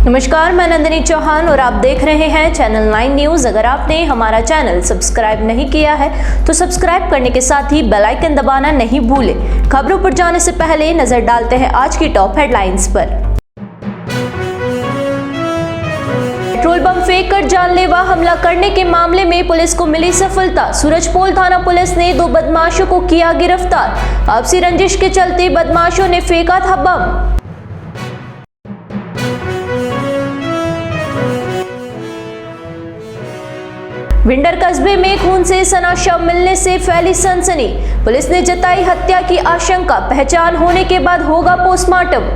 नमस्कार, मैं नंदिनी चौहान और आप देख रहे हैं चैनल 9 न्यूज। अगर आपने हमारा चैनल सब्सक्राइब नहीं किया है तो सब्सक्राइब करने के साथ ही बेल आइकन दबाना नहीं भूलें। खबरों पर जाने से पहले नजर डालते हैं आज की टॉप हेडलाइंस पर। पेट्रोल बम फेंक कर जानलेवा हमला करने के मामले में पुलिस को मिली सफलता। सूरजपोल थाना पुलिस ने 2 बदमाशों को किया गिरफ्तार। आपसी रंजिश के चलते बदमाशों ने फेंका था बम। विंडर कस्बे में खून से सना शव मिलने से फैली सनसनी। पुलिस ने जताई हत्या की आशंका। पहचान होने के बाद होगा पोस्टमार्टम।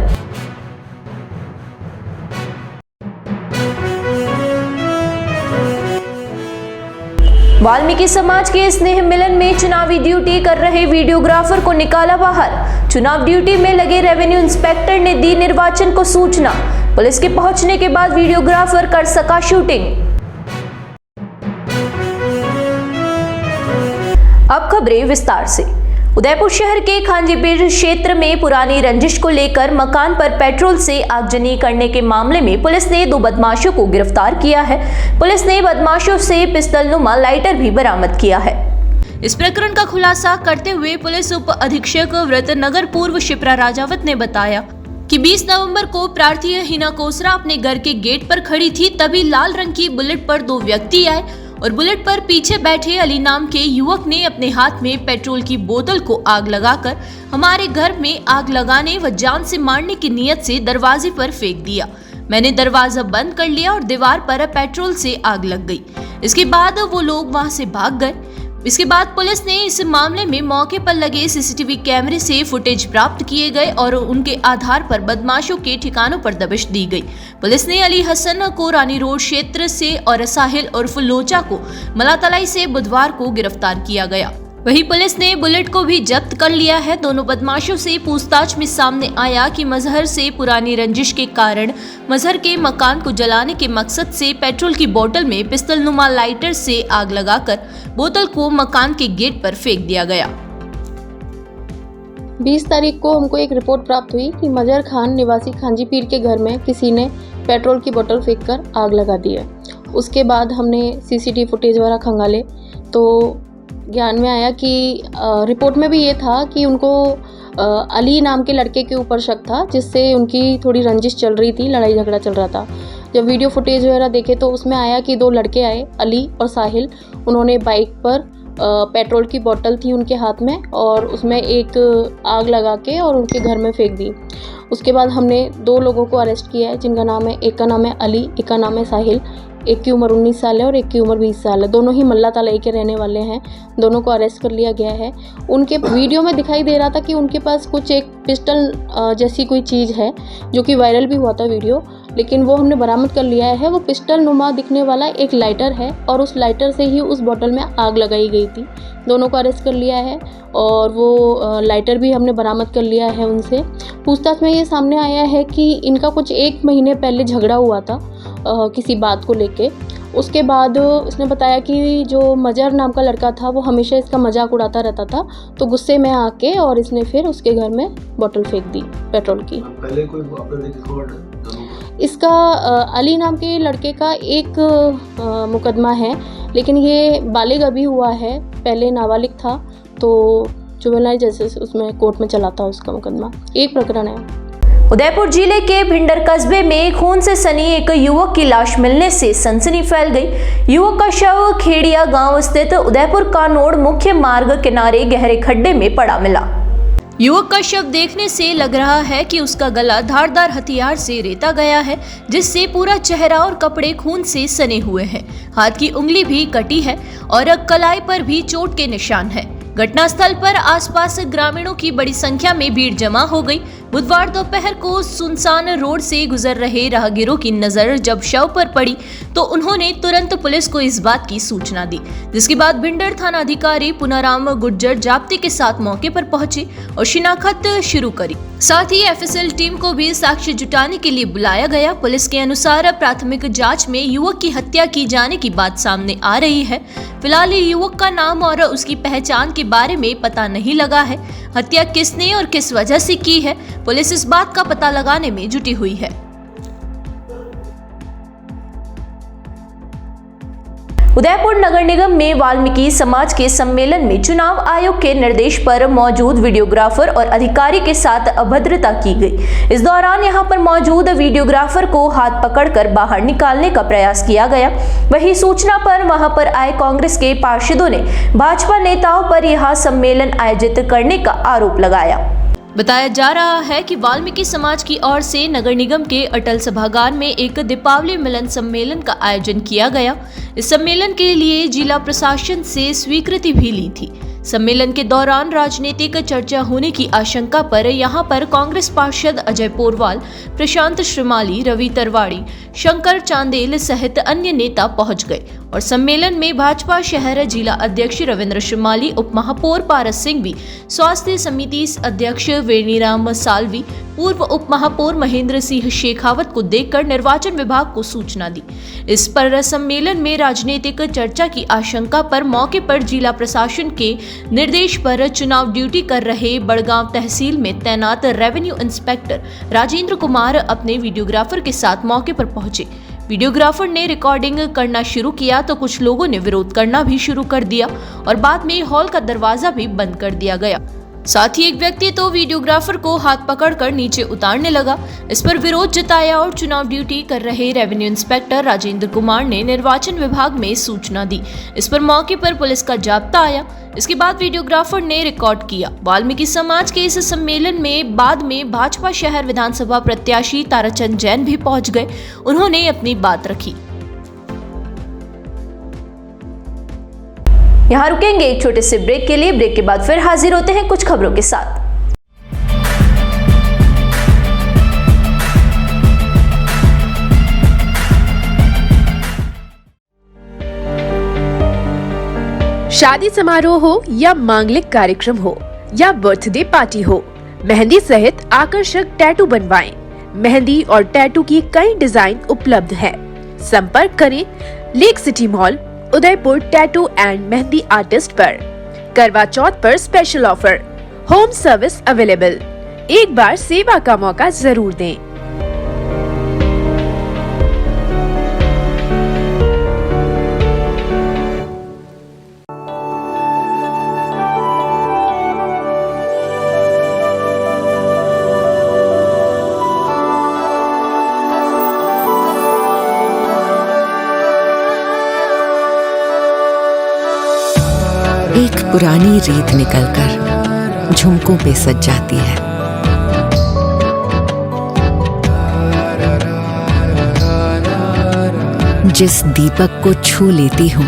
वाल्मीकि समाज के स्नेह मिलन में चुनावी ड्यूटी कर रहे वीडियोग्राफर को निकाला बाहर। चुनाव ड्यूटी में लगे रेवेन्यू इंस्पेक्टर ने दी निर्वाचन को सूचना। पुलिस के पहुंचने के बाद वीडियोग्राफर कर सका शूटिंग। अब खबरें विस्तार से। उदयपुर शहर के खांजीपीर क्षेत्र में पुरानी रंजिश को लेकर मकान पर पेट्रोल से आगजनी करने के मामले में पुलिस ने 2 बदमाशों को गिरफ्तार किया है। पुलिस ने बदमाशों से पिस्टल नुमा लाइटर भी बरामद किया है। इस प्रकरण का खुलासा करते हुए पुलिस उप अधीक्षक व्रतनगर पूर्व शिप्रा राजावत ने बताया कि 20 नवंबर को प्रार्थी हिना कोसरा अपने घर के गेट पर खड़ी थी, तभी लाल रंग की बुलेट पर 2 व्यक्ति आए और बुलेट पर पीछे बैठे अली नाम के युवक ने अपने हाथ में पेट्रोल की बोतल को आग लगाकर हमारे घर में आग लगाने व जान से मारने की नीयत से दरवाजे पर फेंक दिया। मैंने दरवाजा बंद कर लिया और दीवार पर पेट्रोल से आग लग गई। इसके बाद वो लोग वहां से भाग गए। इसके बाद पुलिस ने इस मामले में मौके पर लगे सीसीटीवी कैमरे से फुटेज प्राप्त किए गए और उनके आधार पर बदमाशों के ठिकानों पर दबिश दी गई। पुलिस ने अली हसन को रानी रोड क्षेत्र से और साहिल उर्फ लोचा को मलातलाई से बुधवार को गिरफ्तार किया गया। वहीं पुलिस ने बुलेट को भी जब्त कर लिया है। दोनों बदमाशों से पूछताछ में सामने आया कि मजहर से पुरानी रंजिश के कारण मजहर के मकान को जलाने के मकसद से पेट्रोल की बोतल में पिस्टल नुमा लाइटर से आग लगाकर बोतल को मकान के गेट पर फेंक दिया गया। 20 तारीख को हमको एक रिपोर्ट प्राप्त हुई कि मजहर खान निवासी खांजीपीर के घर में किसी ने पेट्रोल की बोतल फेंककर आग लगा दी है। उसके बाद हमने सीसीटीवी फुटेज वगैरह खंगाले तो ज्ञान में आया कि रिपोर्ट में भी ये था कि उनको अली नाम के लड़के के ऊपर शक था, जिससे उनकी थोड़ी रंजिश चल रही थी, लड़ाई झगड़ा चल रहा था। जब वीडियो फुटेज वगैरह देखे तो उसमें आया कि 2 लड़के आए, अली और साहिल। उन्होंने बाइक पर पेट्रोल की बोतल थी उनके हाथ में और उसमें एक आग लगा के और उनके घर में फेंक दी। उसके बाद हमने 2 लोगों को अरेस्ट किया है, जिनका नाम है, एक का नाम है अली, एक का नाम है साहिल। एक की उम्र 19 साल है और एक की उम्र 20 साल है। दोनों ही मल्ला तलाई के रहने वाले हैं। दोनों को अरेस्ट कर लिया गया है। उनके वीडियो में दिखाई दे रहा था कि उनके पास कुछ एक पिस्टल जैसी कोई चीज़ है, जो कि वायरल भी हुआ था वीडियो, लेकिन वो हमने बरामद कर लिया है। वो पिस्टल नुमा दिखने वाला एक लाइटर है और उस लाइटर से ही उस बोतल में आग लगाई गई थी। दोनों को अरेस्ट कर लिया है और वो लाइटर भी हमने बरामद कर लिया है उनसे। पूछताछ में ये सामने आया है कि इनका कुछ 1 महीने पहले झगड़ा हुआ था किसी बात को लेके। उसके बाद इसने बताया कि जो मजहर नाम का लड़का था वो हमेशा इसका मजाक उड़ाता रहता था, तो गुस्से में आके और इसने फिर उसके घर में बोतल फेंक दी पेट्रोल की। पहले कोई इसका अली नाम के लड़के का एक मुकदमा है, लेकिन ये बालिग अभी हुआ है, पहले नाबालिग था, तो जुवेनाइल जैसे उसमें कोर्ट में चला था उसका मुकदमा। एक प्रकरण है। उदयपुर जिले के भिंडर कस्बे में खून से सनी एक युवक की लाश मिलने से सनसनी फैल गई। युवक का शव खेड़िया गांव स्थित उदयपुर कानोड़ मुख्य मार्ग किनारे गहरे खड्डे में पड़ा मिला। युवक का शव देखने से लग रहा है कि उसका गला धारदार हथियार से रेता गया है, जिससे पूरा चेहरा और कपड़े खून से सने हुए हैं। हाथ की उंगली भी कटी है और कलाई पर भी चोट के निशान है। घटनास्थल पर आसपास ग्रामीणों की बड़ी संख्या में भीड़ जमा हो गई। बुधवार दोपहर को सुनसान रोड से गुजर रहे राहगीरों की नजर जब शव पर पड़ी तो उन्होंने तुरंत पुलिस को इस बात की सूचना दी, जिसके बाद भिंडर थाना अधिकारी पुनाराम गुर्जर जाप्ती के साथ मौके पर पहुंचे और शिनाख्त शुरू करी। साथ ही एफएसएल टीम को भी साक्ष्य जुटाने के लिए बुलाया गया। पुलिस के अनुसार प्राथमिक जांच में युवक की हत्या की जाने की बात सामने आ रही है। फिलहाल युवक का नाम और उसकी पहचान के बारे में पता नहीं लगा है। हत्या किसने और किस वजह से की है, पुलिस इस बात का पता लगाने में जुटी हुई है। उदयपुर नगर निगम में वाल्मीकि समाज के सम्मेलन में चुनाव आयोग के निर्देश पर मौजूद वीडियोग्राफर और अधिकारी के साथ अभद्रता की गई। इस दौरान यहां पर मौजूद वीडियोग्राफर को हाथ पकड़कर बाहर निकालने का प्रयास किया गया। वहीं सूचना पर वहां पर आए कांग्रेस के पार्षदों ने भाजपा नेताओं पर यह सम्मेलन आयोजित करने का आरोप लगाया। बताया जा रहा है कि वाल्मीकि समाज की ओर से नगर निगम के अटल सभागार में एक दीपावली मिलन सम्मेलन का आयोजन किया गया। इस सम्मेलन के लिए जिला प्रशासन से स्वीकृति भी ली थी। सम्मेलन के दौरान राजनीतिक चर्चा होने की आशंका पर यहां पर कांग्रेस पार्षद अजय पोरवाल, प्रशांत श्रीमाली, रवि तरवाड़ी, शंकर चांदेल सहित अन्य नेता पहुंच गए और सम्मेलन में भाजपा शहर जिला अध्यक्ष रविंद्र श्रीमाली, उप महापौर पारस सिंह भी, स्वास्थ्य समिति अध्यक्ष वेणीराम सालवी, पूर्व उप महापौर महेंद्र सिंह शेखावत को देखकर निर्वाचन विभाग को सूचना दी। इस पर सम्मेलन में राजनीतिक चर्चा की आशंका पर मौके पर जिला प्रशासन के निर्देश पर चुनाव ड्यूटी कर रहे बड़गांव तहसील में तैनात रेवेन्यू इंस्पेक्टर राजेंद्र कुमार अपने वीडियोग्राफर के साथ मौके पर पहुंचे। वीडियोग्राफर ने रिकॉर्डिंग करना शुरू किया तो कुछ लोगों ने विरोध करना भी शुरू कर दिया और बाद में हॉल का दरवाजा भी बंद कर दिया गया। साथ ही एक व्यक्ति तो वीडियोग्राफर को हाथ पकड़कर नीचे उतारने लगा। इस पर विरोध जताया और चुनाव ड्यूटी कर रहे रेवेन्यू इंस्पेक्टर राजेंद्र कुमार ने निर्वाचन विभाग में सूचना दी। इस पर मौके पर पुलिस का जाब्ता आया। इसके बाद वीडियोग्राफर ने रिकॉर्ड किया। वाल्मीकि समाज के इस सम्मेलन में बाद में भाजपा शहर विधानसभा प्रत्याशी ताराचंद जैन भी पहुंच गए। उन्होंने अपनी बात रखी। यहाँ रुकेंगे एक छोटे से ब्रेक के लिए। ब्रेक के बाद फिर हाजिर होते हैं कुछ खबरों के साथ। शादी समारोह हो या मांगलिक कार्यक्रम हो या बर्थडे पार्टी हो, मेहंदी सहित आकर्षक टैटू बनवाएं। मेहंदी और टैटू की कई डिजाइन उपलब्ध है। संपर्क करें lake city mall, Udaipur tattoo and mehndi artist पर। करवा चौथ पर special offer, home service available. एक बार सेवा का मौका जरूर दें। एक पुरानी रीत निकलकर झुमकों पे सज जाती है। जिस दीपक को छू लेती हूँ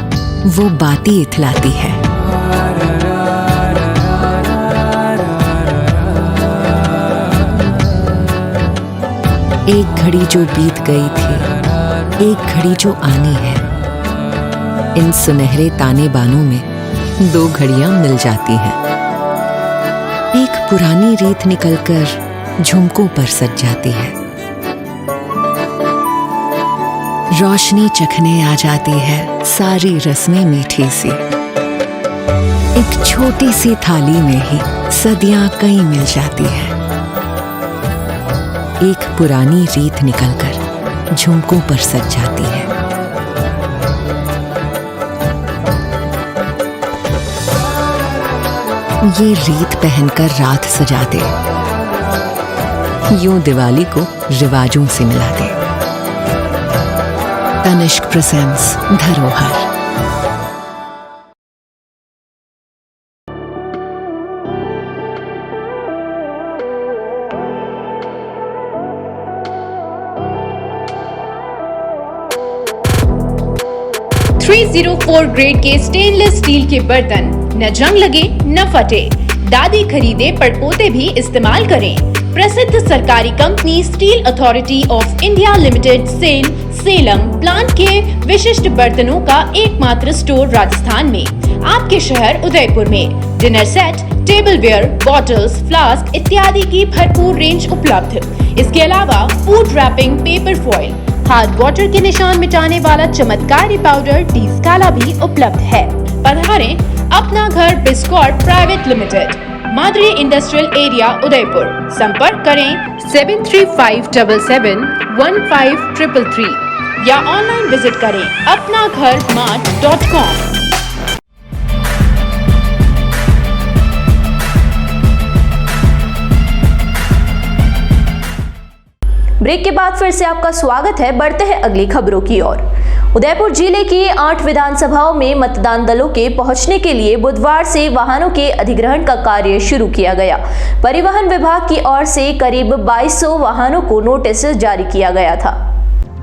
वो बाती इतलाती है। एक घड़ी जो बीत गई थी, एक घड़ी जो आनी है। इन सुनहरे ताने बानों में दो घड़ियां मिल जाती हैं। एक पुरानी रीत निकलकर झुमकों पर सज जाती है। रोशनी चखने आ जाती है सारी रस्में मीठी सी। एक छोटी सी थाली में ही सदियां कई मिल जाती है। एक पुरानी रीत निकलकर झुमकों पर सज जाती है। ये रीत पहनकर रात सजा दे, यूं दिवाली को रिवाजों से मिला दे। तनिष्क प्रेजेंट्स धरोहर। .304 ग्रेड के स्टेनलेस स्टील के बर्तन, न जंग लगे न फटे। दादी खरीदे पड़पोते भी इस्तेमाल करें। प्रसिद्ध सरकारी company steel authority of India limited Salem plant के विशिष्ट बर्तनों का एकमात्र स्टोर राजस्थान में, आपके शहर उदयपुर में। Dinner set, tableware, bottles, flask इत्यादि की भरपूर रेंज उपलब्ध। इसके अलावा food wrapping, paper foil, hard water के निशान मिटाने वाला चमत्कारी पाउडर टी स्काला भी उपलब्ध है। पधारें अपना घर Biscot private limited, Madri industrial area Udaipur. संपर्क करें 7357715333 या ऑनलाइन विजिट करें apnaghar.mart.com। ब्रेक के बाद फिर से आपका स्वागत है। बढ़ते हैं अगली खबरों की ओर। उदयपुर जिले की 8 विधानसभाओं में मतदान दलों के पहुंचने के लिए बुधवार से वाहनों के अधिग्रहण का कार्य शुरू किया गया। परिवहन विभाग की ओर से करीब 2200 वाहनों को नोटिस जारी किया गया था।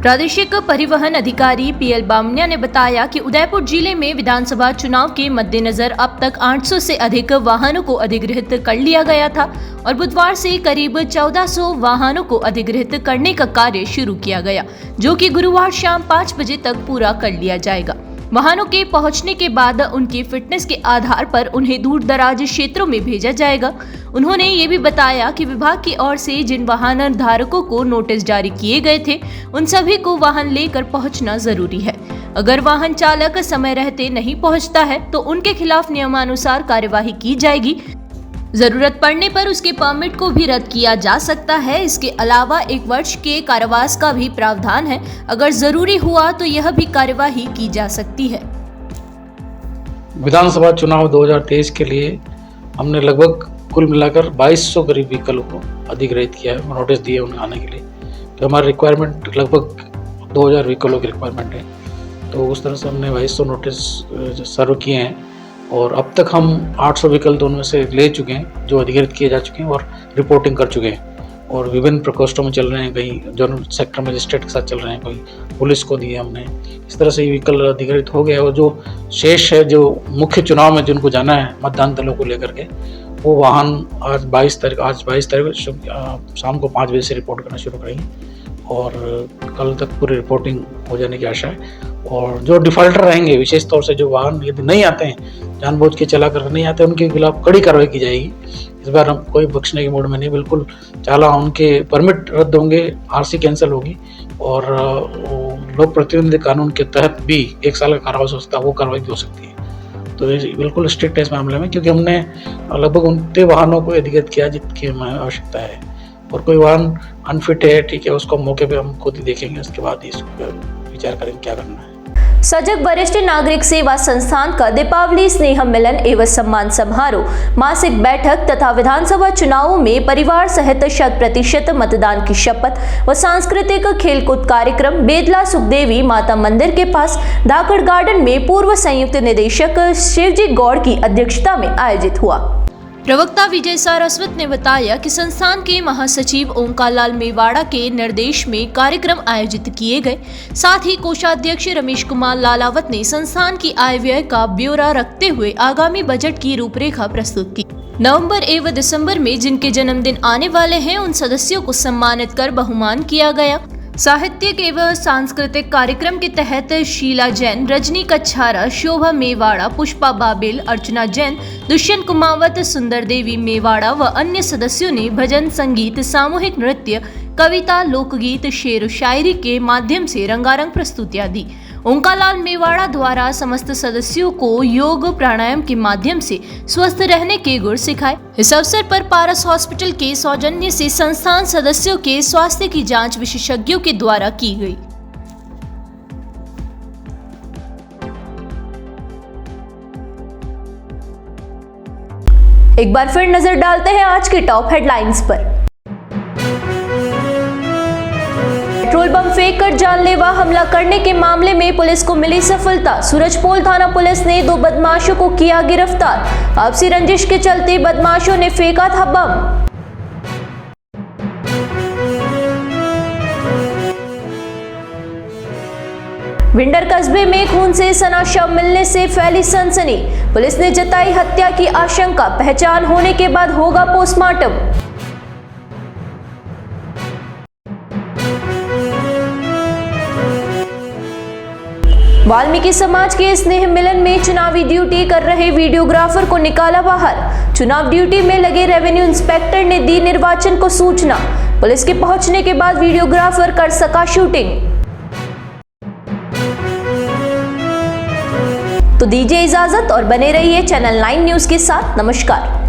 प्रादेशिक परिवहन अधिकारी पीएल बामनिया ने बताया कि उदयपुर जिले में विधानसभा चुनाव के मद्देनजर अब तक 800 से अधिक वाहनों को अधिग्रहित कर लिया गया था और बुधवार से करीब 1400 वाहनों को अधिग्रहित करने का कार्य शुरू किया गया, जो कि गुरुवार शाम 5 बजे तक पूरा कर लिया जाएगा। वाहनों के पहुंचने के बाद उनकी फिटनेस के आधार पर उन्हें दूर दराज क्षेत्रों में भेजा जाएगा। उन्होंने ये भी बताया कि विभाग की ओर से जिन वाहन धारकों को नोटिस जारी किए गए थे, उन सभी को वाहन लेकर पहुंचना जरूरी है। अगर वाहन चालक समय रहते नहीं पहुंचता है तो उनके खिलाफ नियमानुसार कार्यवाही की जाएगी। जरूरत पड़ने पर उसके परमिट को भी रद्द किया जा सकता है। इसके अलावा 1 वर्ष के कारावास का भी प्रावधान है। अगर जरूरी हुआ तो यह भी कार्यवाही की जा सकती है। विधानसभा चुनाव 2023 के लिए हमने लगभग कुल मिलाकर 2200 करीब व्हीकलों को अधिग्रहित किया है, नोटिस दिए उन्हें आने के लिए। तो हमारी रिक्वायरमेंट लगभग 2000 व्हीकलों की रिक्वायरमेंट है, तो उस तरह से हमने 2200 नोटिस सर्व किए हैं और अब तक हम 800 व्हीकल तो उनमें से ले चुके हैं जो अधिग्रहित किए जा चुके हैं और रिपोर्टिंग कर चुके हैं और विभिन्न प्रकोष्ठों में चल रहे हैं। कहीं जोनल सेक्टर मजिस्ट्रेट के साथ चल रहे हैं, कोई पुलिस को दिए हमने। इस तरह से ये व्हीकल अधिग्रहित हो गया और जो शेष है, जो मुख्य चुनाव में जिनको जाना है मतदान दलों को लेकर के, वो वाहन आज 22 तारीख शाम को 5 बजे से रिपोर्ट करना शुरू करेंगे और कल तक पूरी रिपोर्टिंग हो जाने की आशा है। और जो डिफॉल्टर रहेंगे, विशेष तौर से जो वाहन यदि नहीं आते हैं, जानबूझ के चला कर नहीं आते, उनके खिलाफ कड़ी कार्रवाई की जाएगी। इस बार हम कोई बख्शने के मूड में नहीं, बिल्कुल चालान, उनके परमिट रद्द होंगे, आरसी कैंसिल होगी और लोक प्रतिनिधि कानून के तहत भी 1 साल का कारावास हो सकता है, वो कार्रवाई भी हो सकती है। तो ये बिल्कुल स्ट्रिक्ट है इस मामले में, क्योंकि हमने लगभग उतने वाहनों को अधिग्रहित किया जितकी हमें आवश्यकता है। और कोई वाहन अनफिट है, ठीक है, उसको मौके पे हम खुद ही देखेंगे, उसके बाद ही इसको विचार करेंगे क्या करना है। सजग वरिष्ठ नागरिक सेवा संस्थान का दीपावली स्नेह मिलन एवं सम्मान समारोह, मासिक बैठक तथा विधानसभा चुनावों में परिवार सहित 100% मतदान की शपथ व सांस्कृतिक खेलकूद कार्यक्रम बेदला सुखदेवी माता मंदिर के पास धाकड़ गार्डन में पूर्व संयुक्त निदेशक शिवजी गौड़ की अध्यक्षता में आयोजित हुआ। प्रवक्ता विजय सारस्वत ने बताया कि संस्थान के महासचिव ओंकार लाल मेवाड़ा के निर्देश में कार्यक्रम आयोजित किए गए। साथ ही कोषाध्यक्ष रमेश कुमार लालावत ने संस्थान की आय व्यय का ब्यौरा रखते हुए आगामी बजट की रूपरेखा प्रस्तुत की। नवंबर एवं दिसंबर में जिनके जन्मदिन आने वाले हैं, उन सदस्यों को सम्मानित कर बहुमान किया गया। साहित्यिक एवं सांस्कृतिक कार्यक्रम के तहत शीला जैन, रजनी कच्छारा, शोभा मेवाड़ा, पुष्पा बाबेल, अर्चना जैन, दुष्यंत कुमावत, सुंदर देवी मेवाड़ा व अन्य सदस्यों ने भजन, संगीत, सामूहिक नृत्य, कविता, लोकगीत, शेर शायरी के माध्यम से रंगारंग प्रस्तुतियां दी। ओंकार लाल मेवाड़ा द्वारा समस्त सदस्यों को योग प्राणायाम के माध्यम से स्वस्थ रहने के गुर सिखाए। इस अवसर पर पारस हॉस्पिटल के सौजन्य से संस्थान सदस्यों के स्वास्थ्य की जांच विशेषज्ञों के द्वारा की गई। एक बार फिर नजर डालते हैं आज की टॉप हेडलाइंस पर। पेट्रोल बम फेंककर जानलेवा हमला करने के मामले में पुलिस को मिली सफलता। सूरजपोल थाना पुलिस ने 2 बदमाशों को किया गिरफ्तार। आपसी रंजिश के चलते बदमाशों ने फेंका था बम। विंडर कस्बे में खून से सना शव मिलने से फैली सनसनी। पुलिस ने जताई हत्या की आशंका। पहचान होने के बाद होगा पोस्टमार्टम। वाल्मीकि समाज के स्नेह मिलन में चुनावी ड्यूटी कर रहे वीडियोग्राफर को निकाला बाहर। चुनाव ड्यूटी में लगे रेवेन्यू इंस्पेक्टर ने दी निर्वाचन को सूचना। पुलिस के पहुंचने के बाद वीडियोग्राफर कर सका शूटिंग। तो दीजिए इजाजत और बने रहिए चैनल 9 न्यूज के साथ। नमस्कार।